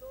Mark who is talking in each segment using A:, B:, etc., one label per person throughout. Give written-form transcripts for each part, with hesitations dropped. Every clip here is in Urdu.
A: 2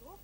B: 2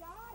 B: 4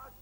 A: 8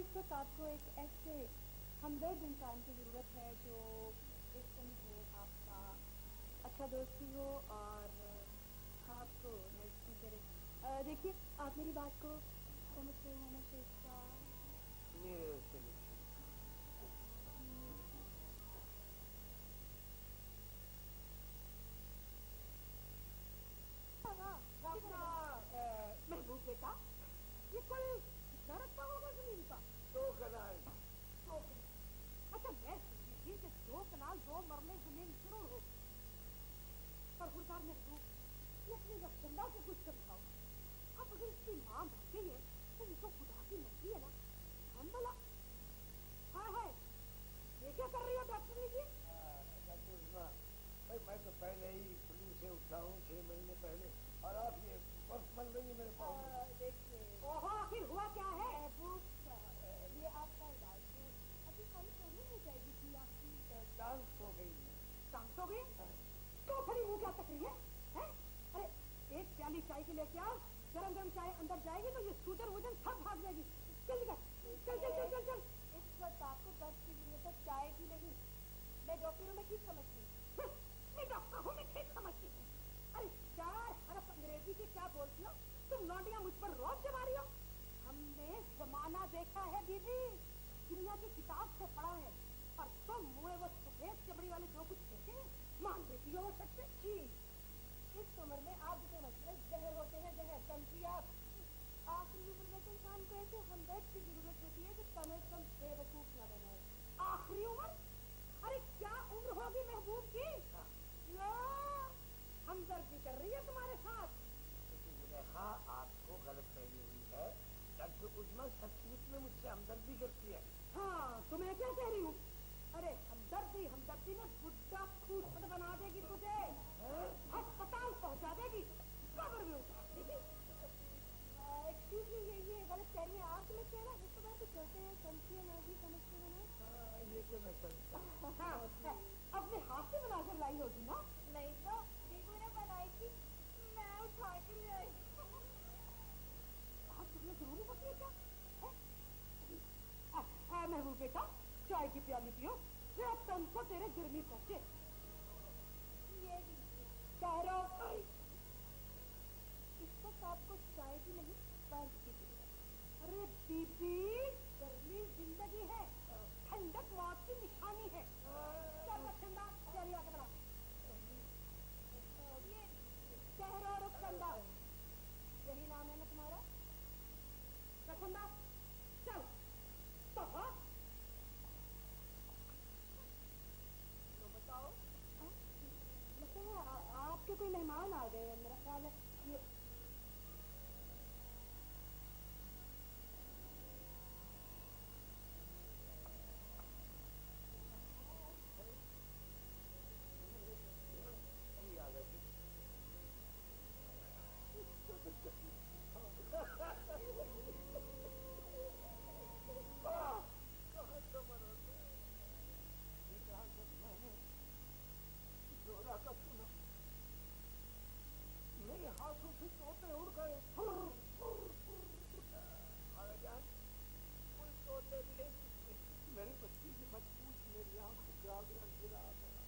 B: اس وقت آپ کو ایک ایسے ہمدرد انسان کی ضرورت ہے جو ایک سمجھے آپ کا اچھا دوستی ہو اور آپ کو نرسی کرے. دیکھیے آپ میری بات کو سمجھتے ہیں نا شیخ صاحب؟ محبوب بیٹا یہ کل کتنا رکھا ہوگا زمین کا؟
A: 2 کنال.
B: اچھا میں سمجھی تھی کہ 2 کنال 2 مرلے زمین ضرور ہو. پر خوددار محبوب یہ اپنے رفتندہ سے کچھ سمجھاؤ. اب اگر اس کی ماں مر گئی ہے تو یہ تو خدا کی مرضی ہے نا. ہم بلا ہے یہ کیا کر رہی ہو ڈاکٹر جی؟
A: میں تو پہلے ہی فلو سے اٹھا ہوں 6 مہینے پہلے, اور آپ یہ برف بن رہی ہے میرے پاؤں.
B: دیکھیے آخر ہوا کیا ہے؟ یہ آپ کا علاج ہے. ابھی خالی کرنی ہو جائے گی تھی آپ کی.
A: ٹانس ہو گئی ہے.
B: ٹانس ہو گئی تو کھڑی منہ کیا تک رہی ہے؟ ارے ایک پیالی چائے کی لے کے آؤ. گرم گرم چائے اندر جائے گی تو یہ سوجن وجن سب بھاگ جائے گی. چل کر چل چل چل چل چل. اس وقت آپ کو برف کی ضرورت ہے, چائے کی نہیں. میں ڈاکٹر ہوں, میں ٹھیک سمجھتی ہوں. میں ڈاکٹر ہوں, میں ٹھیک سمجھتی ہوں. ارے 4 حرف انگریزی کی کیا بولتی ہو تم لونڈیاں مجھ پر روب جما رہی ہو. ہم نے زمانہ دیکھا ہے بی بی, دنیا کی کتاب سے پڑھا ہے, اور تم منہ وہ سفید چمڑی والے جو کچھ کہتے ہیں مان دیتی ہو. وہ سچ سے جی اس عمر میں آپ جتنے مسئلے زہر ہوتے ہیں, زہر سمجھی آپ. آخری عمر میں تو انسان کو ایسے ہمدرد کی ضرورت ہوتی ہے کہ کم از کم بے وقوف نہ بنائے. آخری عمر؟ ارے کیا عمر ہوگی محبوب کی؟ ہمدردی کر رہی ہے تمہارے ساتھ.
A: ہاں آپ کو غلط فہمی ہوئی ہے. ڈاکٹر عظمیٰ سچ مچ میں مجھ سے ہمدردی کرتی ہے.
B: ہاں تو میں کیا کہہ رہی ہوں؟ ارے ہمدردی ہمدردی میں بڈھا کھوسٹ بنا دے گی تجھے, ہسپتال پہنچا دے گی, قبر میں اتار دے گی. ایکسکیوز می, یہ غلط کہہ رہی ہیں آپ. سمجھتے ہیں نا, اس کے بعد تو چلتے ہیں, سمجھیے نا جی, سمجھتے ہیں نا.
A: یہ تو میں سمجھتا
B: ہوں. اپنے ہاتھ سے بنا کر لائی ہوگی نا؟ نہیں تو دیکھو نے بنائی تھی, میں اٹھا کے لے آئی. تم نے ضروری ہوتی ہے کیا؟ محبوب بیٹا چائے کی پیالی پیو, پھر تن کو تیرے گرمی پہنچے. اس وقت آپ کو چائے کی نہیں برف کی ضرورت ہے. ارے بی بی گرمی زندگی ہے, ٹھنڈک موت کی نشانی ہے. ٹھنڈا چلیے آگے بڑھا. شہرو رخسندہ یہی نام ہے نا تمہارا؟ رخسندہ چل تو بتاؤ. لگتا ہے آپ کے کوئی مہمان آ گئے. میرا خیال ہے یہ
A: میرے ہاتھوں سے طوطے اڑ گئے. کوئی طوطے ملے میری بچی کی مت پوچھ. میری آنکھوں کے آگے اندھیرا آ گیا,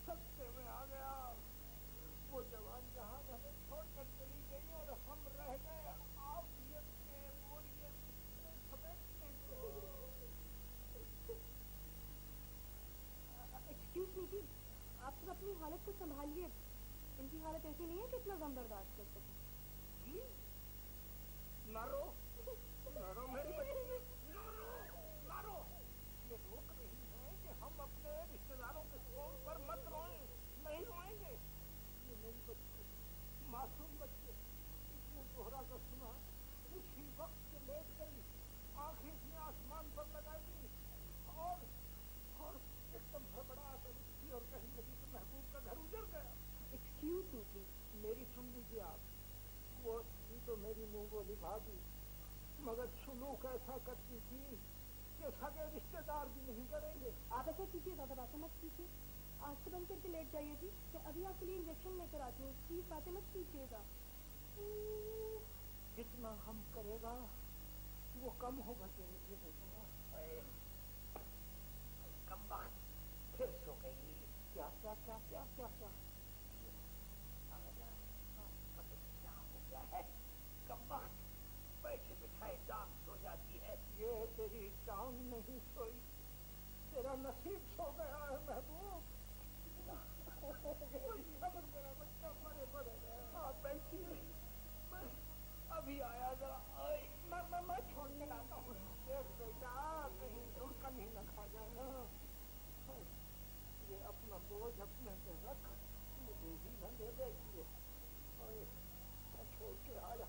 A: سکتے میں آ گیا. وہ جوان جہاں ہمیں چھوڑ کر چلی گئی اور ہم رہ گئے عافیت میں بوریت بسترے سمیٹنے کو.
B: ایکسکیوز می جی, آپ سب اپنی حالت کو سنبھالیے. ان کی حالت ایسی نہیں ہے کہ اتنا غم برداشت کر سکیں.
A: جی نہ رو میری بچی, نہ رو. یہ روک رہی ہیں کہ ہم اپنے رشتے داروں کے فون پر مت روئیں. نہیں روئیں گے. یہ میری بچی معصوم بچے, اس نے زہرا کا سنا, اسی وقت سے لیٹ گئی, آنکھیں تھی آسمان پر لگائی, اور ایک دم ہڑبڑا کر اٹھی اور کہیں لگی تو محبوب کا گھر اجڑ گیا.
B: Excuse me please.
A: میری سن لیجیے آپ. وہ تھی تو میری منہ بولی بھابھی, مگر سلوک ایسا کرتی تھی کہ سگے رشتے دار بھی نہیں کریں گے.
B: آپ ایسا کیجیے, زیادہ باتیں مت کیجیے, آنکھیں بند کر کے لیٹ جائیے جی. میں ابھی آپ کے لیے انجیکشن لے کر آتی ہوں. پلیز باتیں مت کیجیے گا.
A: کتنا ہم کرے گا وہ کم ہوگا تیرے لیے بیٹا. کم وقت پھر سو گئی. کیا کیا کیا کیا کیا کیا کیا ہو گیا ہے؟ کم وقت بیٹھے بٹھائے ٹانگ سو جاتی ہے. یہ تیری ٹانگ نہیں سوئی, تیرا نصیب سو گیا ہے محبوب. میرا بچہ مرے مرے گیا. آپ بیٹھیے, میں ابھی آیا ذرا. میں چھوڑ کے لاتا ہوں. دیکھ بیٹا کہیں لڑکا نہیں نہ کھا جانا. یہ اپنا بوجھ اپنے پہ رکھ, مجھے ہی نہ دے بیٹھیے. میں چھوڑ کے آیا.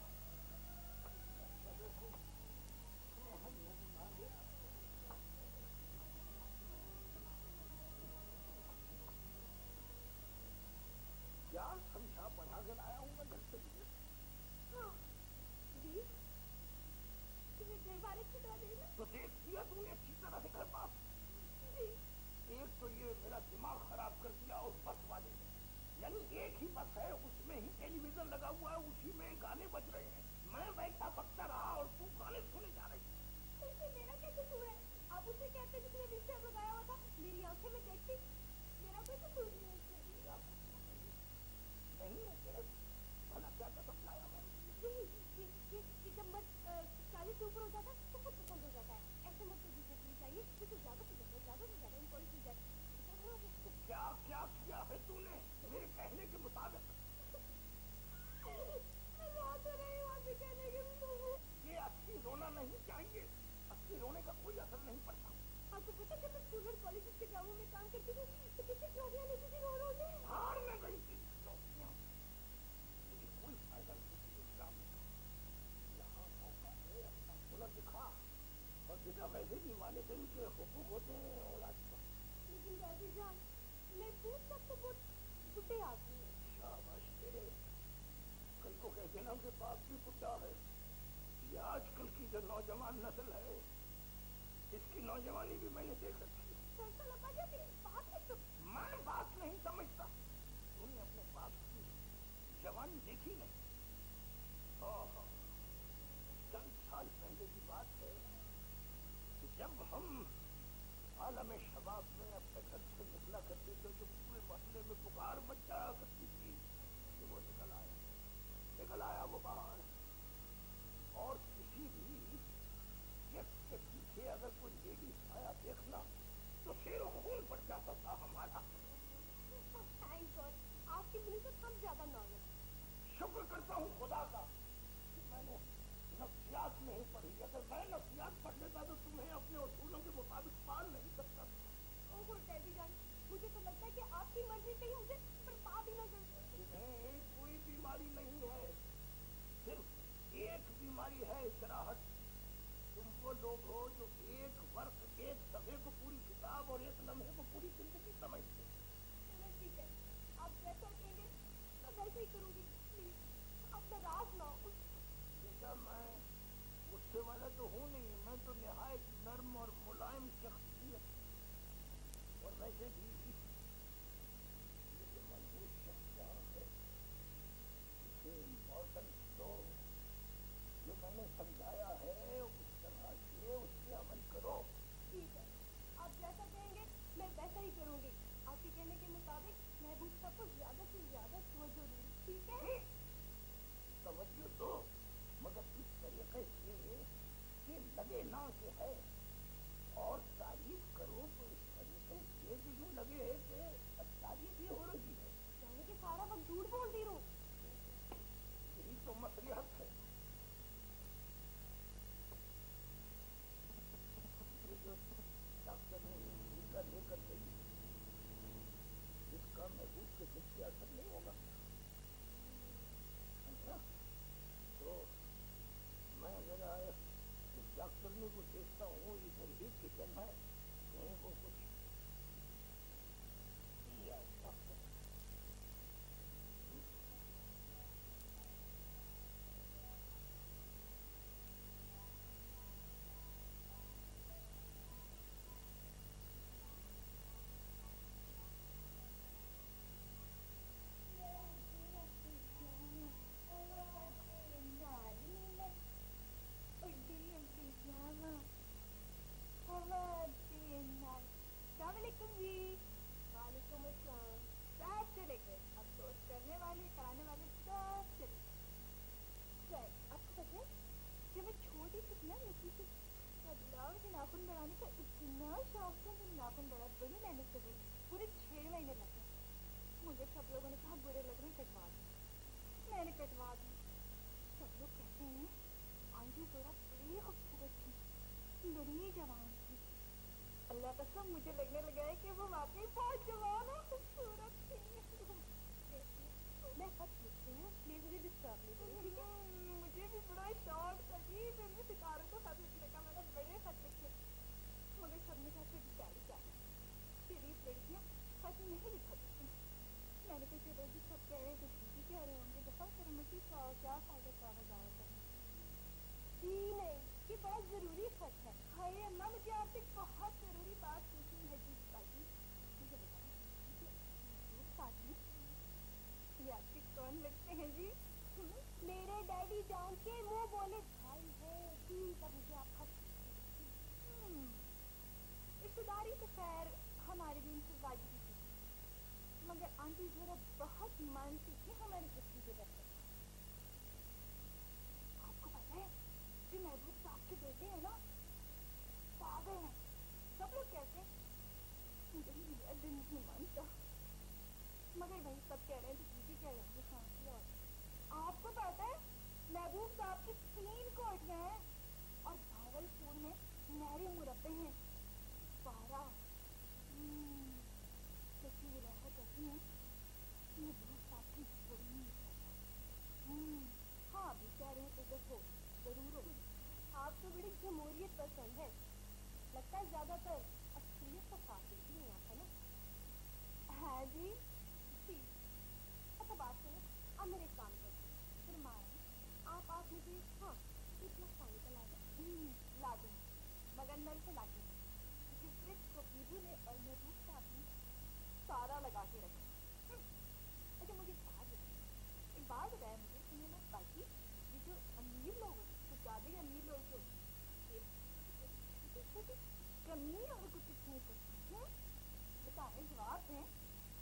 A: کیا سمجھا پڑھا کر آیا ہوں میں گھر سے. تو دیکھ دیا تم نے اچھی طرح سے گھر پاس. ایک تو یہ میرا دماغ خراب کر دیا اس بس والے نے. یعنی ایک ہی بس ہے, اس میں ہی ٹیلی ویژن لگا ہوا ہے, اسی میں گانے بج رہے ہیں. میں بیٹھا بکتا رہا اور تو گانے سنے جا رہی.
B: میرا کیا قصور ہے؟ آپ اسے کہتے جس نے ویلچیئر لگایا ہوا تھا, میری آنکھیں میں دیکھتی. میرا کوئی قصور نہیں ہے اس میں.
A: نہیں ہے تیرے بھلا کیا قسم لایا میں.
B: کہ جب مرد 40 سے اوپر ہو جاتا ہے تو خود پسند ہو جاتا ہے. ایسے مرد کو جیتنا نہیں چاہیے کیونکہ زیادہ سے زیادہ امپورٹنٹ چیز ہے.
A: تو کیا کیا کیا ہے تو نے میرے کہنے کے مطابق؟ یہ اچھی رونا نہیں چاہیے, اچھی رونے کا کوئی اثر نہیں پڑتا.
B: آپ کو پتا جب میں اسکول اور کالجز کے ڈراموں میں کام کرتی تھی تو کتنی ٹرافیاں لیتی تھی رو رو کے.
A: ہار میں گئی تھی ٹرافیاں, مجھے کوئی فائدہ نہیں تھی اس ڈرامے کا. یہاں موقع ہے اپنا ہنر دکھا, اور بیٹا ویسے بھی والدین کے حقوق ہوتے ہیں اولاد پر.
B: لیکن دادی جان میں پوچھ سکتا بہت بڈھے آدمی ہیں.
A: شاباش تیرے, کل کو کہہ دینا کہ باپ بھی بڈھا ہے. یہ آج کل کی جو نوجوان نسل ہے اس کی نوجوانی بھی میں نے دیکھ رکھی ہے. میں بات نہیں سمجھتا, تو نے اپنے باپ کی جوانی دیکھی نہیں. چند سال پہلے کی بات ہے کہ جب ہم عالم شباب میں اپنے گھر سے نکلا کرتے تھے تو پورے محلے میں پکار مچ جایا کرتی تھی کہ وہ نکل آیا وہ باہر. اور کسی بھی شخص کے پیچھے اگر کوئی لیڈی آیا دیکھنا تو سیر و خون پڑ جاتا تھا ہمارا.
B: آپ کی ملکت ہم زیادہ نارمل.
A: شکر کرتا ہوں خدا کا کہ میں نے نفسیات نہیں پڑھی. اگر میں نفسیات پڑھ لیتا تو تمہیں اپنے اصولوں کے مطابق پال نہیں سکتا.
B: اوہ ڈیڈی جان, مجھے تو لگتا ہے کہ آپ کی مرضی سے ہی مجھے برباد ہی نہ کر سکتے.
A: تمہیں کوئی بیماری نہیں ہے, صرف ایک بیماری ہے, استراحت. تم وہ لوگ ہو جو ایک ورق, ایک صفحے کو پوری کتاب اور ایک لمحے کو پوری زندگی سمجھتے.
B: چلو ٹھیک ہے, آپ جیسا کہیں گے میں ویسے ہی کروں گی. پلیز آپ ناراض نہ ہو.
A: بیٹا میں غصے والا تو ہوں نہیں, میں تو نہایت نرم اور ملائم شخصیت. اور ویسے بھی یہ جو منظور شخص جہاں ہے اسے امپورٹنس دو. جو میں نے سمجھایا ہے اس طرح سے اس پہ عمل کرو.
B: ٹھیک ہے, آپ جیسا کہیں گے میں ویسا ہی کروں گی. آپ کے کہنے کے مطابق محبوب صاحب کو زیادہ سے زیادہ توجہ دوں گی. ٹھیک ہے,
A: توجہ دو مگر اس طریقے سے کہ لگے نہ کہ ہے, اور تعریف کرو تو اس طریقے سے کہ یوں لگے کہ تعریف ہی ہو رہی ہے.
B: یعنی کہ سارا وقت جھوٹ بولتی رہو.
A: یہی تو مصلحت ہے. یہ جو ڈاکٹر نے ٹیکہ لے کر گئی اس کا محبوب کے دل سے اثر نہیں ہوگا. تو میں ذرا اس ڈاکٹر کو دیکھتا ہوں, ادھر ہی کچن ہے کہیں وہ کچھ ڈاکٹر.
B: جب میں چھوٹی سی تھی نا نکی سی، اللہ مجھے ناخن بڑھانے کا اتنا شوق تھا. میں ناخن بڑھا بڑی محنت سے ہوئی، پورے 6 مہینے لگے. مجھے سب لوگوں نے کہا برے لگ رہے ہیں، کٹوا دی. میں نے کٹوا دی. سب لوگ کہتے ہیں آنٹی زورا بڑی خوبصورت تھی، بڑی جوان تھی. اللہ قسم مجھے لگنے لگا ہے کہ وہ واقعی بہت جوان اور خوبصورت تھی. میں خط لکھتی ہوں، پلیز مجھے ڈسٹرب نہیں کریں، ٹھیک ہے؟ مجھے بھی بڑا شوق تھا جی میں ستاروں کو خط لکھنے کا. میں نے بڑے خط لکھے، مگر سب نے کہا کہ بیچاری کیا شریف لڑکیاں خط نہیں لکھا کرتی. میں نے کہا چلو جی سب کہہ رہے ہیں تو ٹھیک ہی کہہ رہے ہوں گے، دفعہ کرو مجھے کیا فائدہ کاغذ ضائع کرنے. جی نہیں، یہ بہت ضروری خط ہے. ہائے اللہ، مجھے آپ سے بہت ضروری بات پوچھنی ہے جی باجی. مجھے بتائیں یہ آپ کے کون لگتے ہیں جی؟ میرے ڈیڈی جان کے منہ بولے بھائی ہے جی. تب مجھے آپ خط رشتے داری تو خیر ہمارے بھی ان سے واجبی تھی، مگر آنٹی ذرا بہت مانتی تھی ہماری کسی کے رہتے. آپ کو پتا ہے جو محبوب صاحب کے بیٹے ہیں نا پاگل ہیں. سب لوگ کہتے ہیں میرا دل نہیں مانتا، مگر بھائی سب کہہ رہے ہیں تو ٹھیک ہی کہہ رہے ہیں. شانتی. اور آپ کو پتا ہے محبوب صاحب کی 3 کوٹیاں ہیں اور بھاگلپور میں نہری مربع ہیں 12. سچی ولاحہ کہتی ہیں محبوب صاحب کی بڑی ہاں ابھی کہہ رہے ہیں تو دیکھو ضرور ہو. آپ کو بڑی جمہوریت پسند ہے، لگتا ہے زیادہ تر اکثریت کا ساتھ دیتی ہیں آپ، ہے نا؟ ہاں جی ٹھیک. اچھا بات کریں، اب میرے ایک کام کرتے ہیں، پھر آپ مجھے ہاں اتنا پانی کا لا دیں مگر نل سے لا کے کیونکہ فریج کو بیبو نے اور محبوب صاحب نے تارا لگا کے رکھا. اچھا مجھے ایک بات بتایا مجھے سنیے نا باقی یہ جو امیر لوگ ہوتے ہیں، کچھ زیادہ ہی امیر لوگ جو چھوٹی کمی اور کچھ اتنی کرتی ہیں. بتائیں جواب دیں.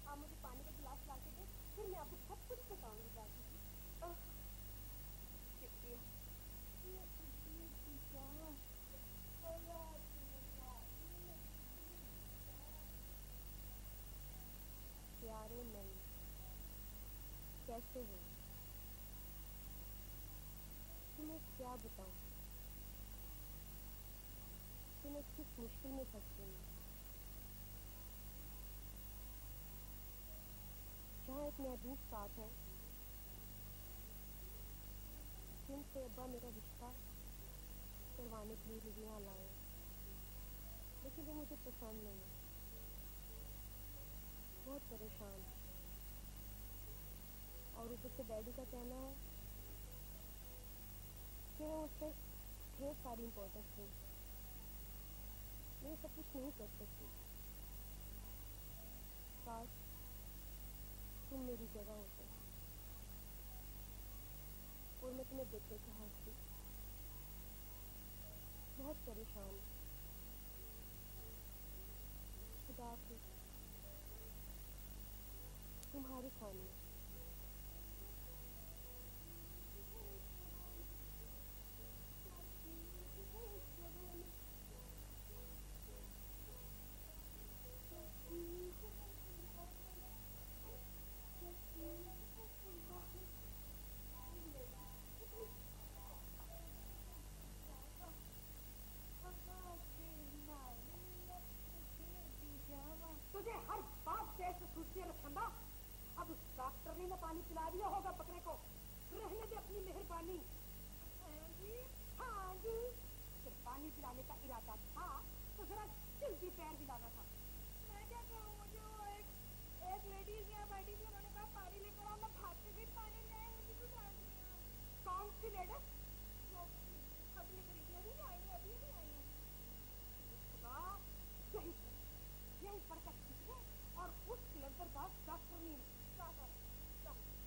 B: آپ مجھے پانی کا گلاس لا کے دیں، پھر میں آپ کو سب کچھ بتاؤں گی باجی. شکریہ. پیارے نہیں کیسے ہو؟ تمہیں کیا بتاؤں، تمہیں کس مشکل میں پھنس گئی. جہاں ایک محبوب ساتھ ہے جن سے ابا میرا رشتہ کروانے کے لیے مجھے یہاں لائے، لیکن وہ مجھے پسند نہیں ہے. بہت پریشان اور اوپر سے ڈیڈی کا کہنا ہے کہ وہ اس سے ڈھیر ساری امپورٹنس تھی. میں سب کچھ نہیں کر سکتی. کاش تم میری جگہ ہوتے اور میں تمہیں دیکھ کے ہنستی. بہت پریشان. خدا حافظ. تمہاری خانی. تجھے ہر بات سے ایسے سوچتی رکھنا. اب اس ڈاکٹر نے پانی پلا دیا ہوگا بکرے کو، رہنے دے اپنی مہربانی. ہاں جی اگر پانی پلانے کا ارادہ تھا تو ذرا جلدی پیر ہلانا تھا. میں کیا کہوں، مجھے وہ ایک لیڈیز یہاں بیٹھی تھی، انہوں نے کہا پانی لے کر آؤ. میں بھاگ کے گئی پانی لے آئی. مجھے تو ڈال دیا. کون سی لیڈیز؟ خط لکھ رہی تھی، ابھی نہیں آئی ہیں. خدا یہی پر سکتی ہے. اور اس لڑکر باز ڈاکٹر نہیں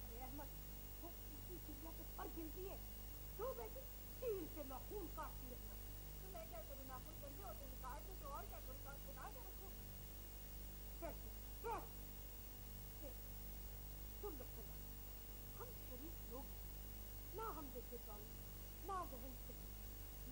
B: ارے احمد وہ کسی چڑیا کے پر گنتی ہے. تو بیٹی تین سے ناخون کاٹ لینا. تو میں کیا کروں، ناخون گندے ہوتے ہیں کاٹ دو تو اور کیا کروں، کاٹ بنا کے رکھو. سن لو ہم شریف لوگ نہ ہم دیکھے جاؤں نہ ذہن سے